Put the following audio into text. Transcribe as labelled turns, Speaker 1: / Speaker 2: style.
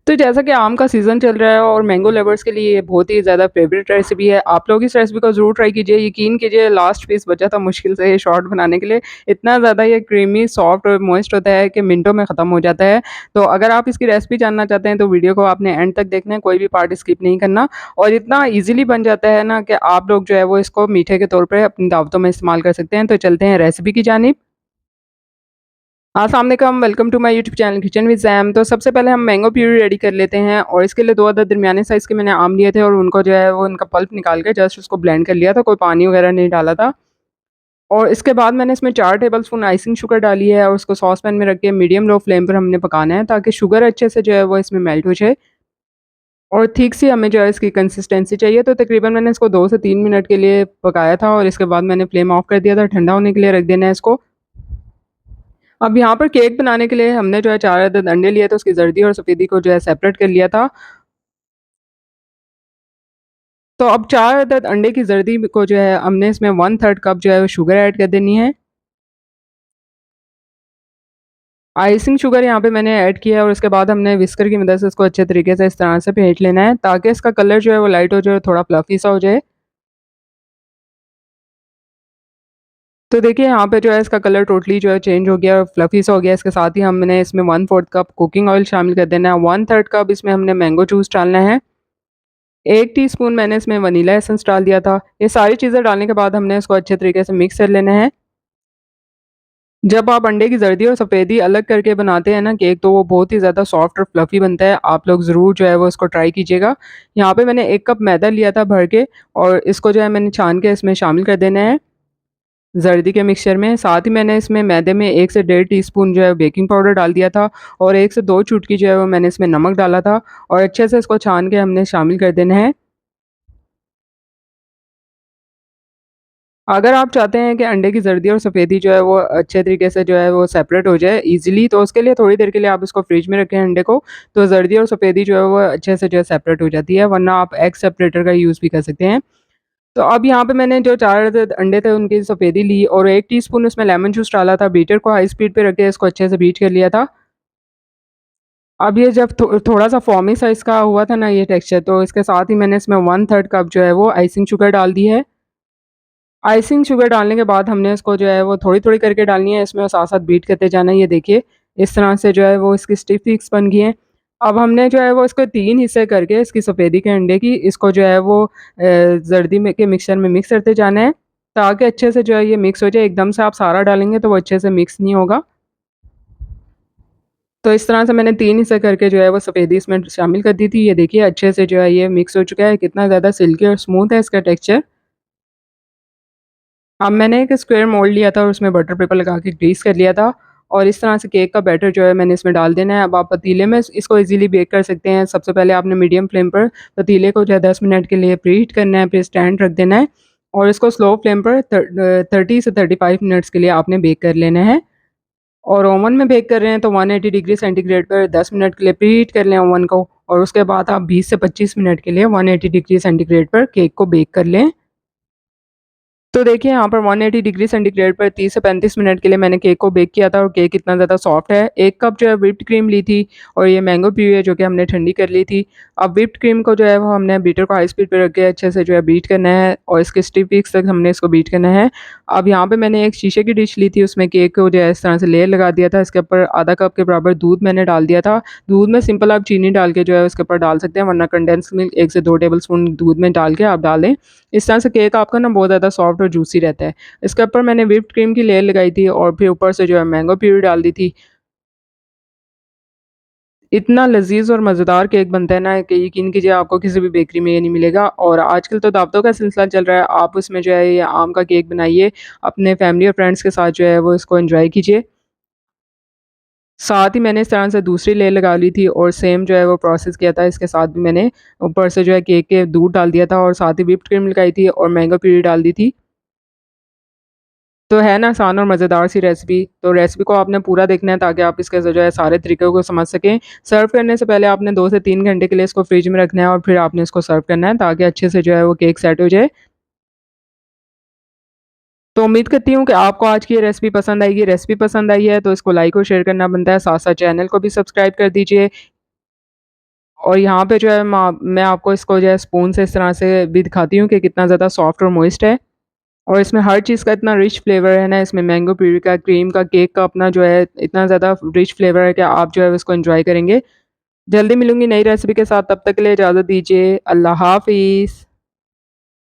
Speaker 1: तो जैसा कि आम का सीज़न चल रहा है और मैंगो लवर्स के लिए ये बहुत ही ज़्यादा फ़ेवरेट रेसिपी है। आप लोग इस रेसिपी को ज़रूर ट्राई कीजिए। यकीन कीजिए लास्ट पीस बचा था मुश्किल से ये शॉर्ट बनाने के लिए। इतना ज़्यादा ये क्रीमी, सॉफ्ट और मॉइस्ट होता है कि मिनटों में ख़त्म हो जाता है। तो अगर आप इसकी रेसिपी जानना चाहते हैं तो वीडियो को आपने एंड तक देखना है, कोई भी पार्ट स्किप नहीं करना। और इतना ईज़िली बन जाता है ना कि आप लोग जो है वो इसको मीठे के तौर पे अपनी दावतों में इस्तेमाल कर सकते हैं। तो चलते हैं रेसिपी की जानिब। अस्सलाम वालेकुम, welcome to my YouTube channel kitchen with Zaim. तो सबसे पहले हम मैंगो प्यूरी रेडी कर लेते हैं और इसके लिए 2 अदद दरमियाने साइज़ के मैंने आम लिए थे और उनको जो है वो उनका पल्प निकाल के जस्ट उसको ब्लेंड कर लिया था, कोई पानी वगैरह नहीं डाला था। और इसके बाद मैंने इसमें 4 टेबलस्पून आइसिंग शुगर डाली है और उसको सॉस पैन में रख के मीडियम लो फ्लेम पर हमने पकाना है ताकि शुगर अच्छे से जो है वो इसमें मेल्ट हो जाए। और ठीक सी हमें जो है इसकी कंसिस्टेंसी चाहिए, तो तकरीबन मैंने इसको 2 से 3 मिनट के लिए पकाया था और इसके बाद मैंने फ्लेम ऑफ कर दिया था, ठंडा होने के लिए रख देना है इसको। अब यहाँ पर केक बनाने के लिए हमने जो है 4 अदद अंडे लिए थे, उसकी ज़र्दी और सफ़ेदी को जो है सेपरेट कर लिया था। तो अब 4 अदद अंडे की ज़र्दी को जो है हमने इसमें 1/3 कप जो है वो शुगर ऐड कर देनी है। आइसिंग शुगर यहाँ पे मैंने ऐड किया है और उसके बाद हमने विस्कर की मदद से इसको अच्छे तरीके से इस तरह से फेंट लेना है ताकि इसका कलर जो है वो लाइट हो जाए, थोड़ा फ्लफ़ी सा हो जाए। तो देखिए यहाँ पे जो है इसका कलर टोटली जो है चेंज हो गया और फ्लफ़ी सा हो गया। इसके साथ ही हमने इसमें 1/4 कप कुकिंग ऑयल शामिल कर देना है, 1/3 कप इसमें हमने मैंगो जूस डालना है। 1 टीस्पून मैंने इसमें वनीला एसेंस डाल दिया था। ये सारी चीज़ें डालने के बाद हमने इसको अच्छे तरीके से मिक्स कर लेना है। जब आप अंडे की ज़र्दी और सफ़ेदी अलग करके बनाते हैं ना केक, तो वो बहुत ही ज़्यादा सॉफ्ट और फ्लफ़ी बनता है। आप लोग ज़रूर जो है वो इसको ट्राई कीजिएगा। यहाँ पे मैंने 1 कप मैदा लिया था भर के और इसको जो है मैंने छान के इसमें शामिल कर देना है ज़र्दी के मिक्सचर में। साथ ही मैंने इसमें मैदे में 1 से डेढ़ टीस्पून जो है बेकिंग पाउडर डाल दिया था और 1 से 2 चुटकी जो है वो मैंने इसमें नमक डाला था और अच्छे से इसको छान के हमने शामिल कर देना है। अगर आप चाहते हैं कि अंडे की ज़र्दी और सफ़ेदी जो है वो अच्छे तरीके से जो है वो सेपरेट हो जाए ईज़िली, तो उसके लिए थोड़ी देर के लिए आप इसको फ्रिज में रखें अंडे को, तो ज़र्दी और सफ़ेदी जो है वो अच्छे से जो है सेपरेट हो जाती है, वरना आप एग सेपरेटर का यूज़ भी कर सकते हैं। तो अब यहाँ पे मैंने जो 4 द अंडे थे उनकी सफ़ेदी ली और 1 टीस्पून उसमें लेमन जूस डाला था, बीटर को हाई स्पीड पे रख के इसको अच्छे से बीट कर लिया था। अब ये जब थोड़ा-सा फ़ोमी सा इसका हुआ था ना ये टेक्सचर, तो इसके साथ ही मैंने इसमें 1/3 कप जो है वो आइसिंग शुगर डाल दी है। आइसिंग शुगर डालने के बाद हमने इसको जो है वो थोड़ी-थोड़ी करके डालनी है इसमें और साथ-साथ बीट करते जाना है। ये देखिए, इस तरह से जो है वो इसकी स्टिफ़ फिक्स बन गई हैं। अब हमने जो है वो इसको 3 हिस्से करके इसकी सफ़ेदी के अंडे की इसको जो है वो ज़र्दी में के मिक्सचर में मिक्स करते जाना है, ताकि अच्छे से जो है ये मिक्स हो जाए। एकदम से आप सारा डालेंगे तो वो अच्छे से मिक्स नहीं होगा। तो इस तरह से मैंने 3 हिस्से करके जो है वो सफ़ेदी इसमें शामिल कर दी थी। ये देखिए अच्छे से जो है ये मिक्स हो चुका है, कितना ज़्यादा सिल्की और स्मूथ है इसका टेक्सचर। अब मैंने एक स्क्वायर मोल्ड लिया था और उसमें बटर पेपर लगा के ग्रीस कर लिया था और इस तरह से केक का बैटर जो है मैंने इसमें डाल देना है। अब आप पतीले में इसको इजीली बेक कर सकते हैं। सबसे पहले आपने मीडियम फ्लेम पर पतीले को जो है 10 मिनट के लिए प्रीहीट करना है, फिर स्टैंड रख देना है और इसको स्लो फ्लेम पर 30 से 35 मिनट्स के लिए आपने बेक कर लेना है। और ओवन में बेक कर रहे हैं तो 180 डिग्री सेंटीग्रेड पर 10 मिनट के लिए प्रीहीट कर लें ओवन को और उसके बाद आप 20 से 25 मिनट के लिए 180 डिग्री सेंटीग्रेड पर केक को बेक कर लें। तो देखिए यहाँ पर 180 डिग्री सेंटीग्रेड पर 30 से 35 मिनट के लिए मैंने केक को बेक किया था और केक इतना ज़्यादा सॉफ्ट है। 1 कप जो है व्हिप्ड क्रीम ली थी और ये मैंगो प्यूरी है जो कि हमने ठंडी कर ली थी। अब व्हिप्ड क्रीम को जो है वो हमने बीटर को हाई स्पीड पे रख के अच्छे से जो है बीट करना है और इसके स्टिफ पीक्स तक हमने इसको बीट करना है। अब यहाँ पे मैंने एक शीशे की डिश ली थी, उसमें केक को जो है इस तरह से लेयर लगा दिया था। इसके ऊपर आधा कप के बराबर दूध मैंने डाल दिया था। दूध में सिंपल आप चीनी डाल के जो है उसके ऊपर डाल सकते हैं, वरना कंडेंस मिल्क 1 से 2 टेबलस्पून दूध में डाल के आप डालें। इस तरह से केक आपका ना बहुत ज़्यादा सॉफ्ट और जूसी रहता है। इसके ऊपर मैंने व्हिप्ड क्रीम की लेयर लगाई थी और फिर ऊपर से जो है मैंगो प्यूरी डाल दी थी। इतना लज़ीज़ और मज़ेदार केक बनता है ना कि यकीन कीजिए आपको किसी भी बेकरी में ये नहीं मिलेगा। और आजकल तो दावतों का सिलसिला चल रहा है, आप उसमें जो है ये आम का केक बनाइए, अपने फैमिली और फ्रेंड्स के साथ जो है वो इसको एन्जॉय कीजिए। साथ ही मैंने इस तरह से दूसरी लेयर लगा ली थी और सेम जो है वो प्रोसेस किया था। इसके साथ भी मैंने ऊपर से जो है केक के दूध डाल दिया था और साथ ही व्हिप्ड क्रीम लगाई थी और मैंगो प्यूरी डाल दी थी। तो है ना आसान और मज़ेदार सी रेसिपी। तो रेसिपी को आपने पूरा देखना है ताकि आप इसके जो है सारे तरीकों को समझ सकें। सर्व करने से पहले आपने 2 से 3 घंटे के लिए इसको फ्रिज में रखना है और फिर आपने इसको सर्व करना है ताकि अच्छे से जो है वो केक सेट हो जाए। तो उम्मीद करती हूँ कि आपको आज की ये रेसिपी पसंद आएगी। रेसिपी पसंद आई है तो इसको लाइक और शेयर करना बनता है। साथ-साथ चैनल को भी सब्सक्राइब कर दीजिए। और यहाँ पे जो है मैं आपको इसको जो है स्पून से इस तरह से भी दिखाती हूँ कि कितना ज़्यादा सॉफ्ट और मॉइस्ट है। और इसमें हर चीज़ का इतना रिच फ्लेवर है ना, इसमें मैंगो प्यूरी का, क्रीम का, केक का अपना जो है इतना ज़्यादा रिच फ्लेवर है कि आप जो है उसको एन्जॉय करेंगे। जल्दी मिलूँगी नई रेसिपी के साथ, तब तक के लिए इजाज़त दीजिए। अल्लाह हाफ़िज़।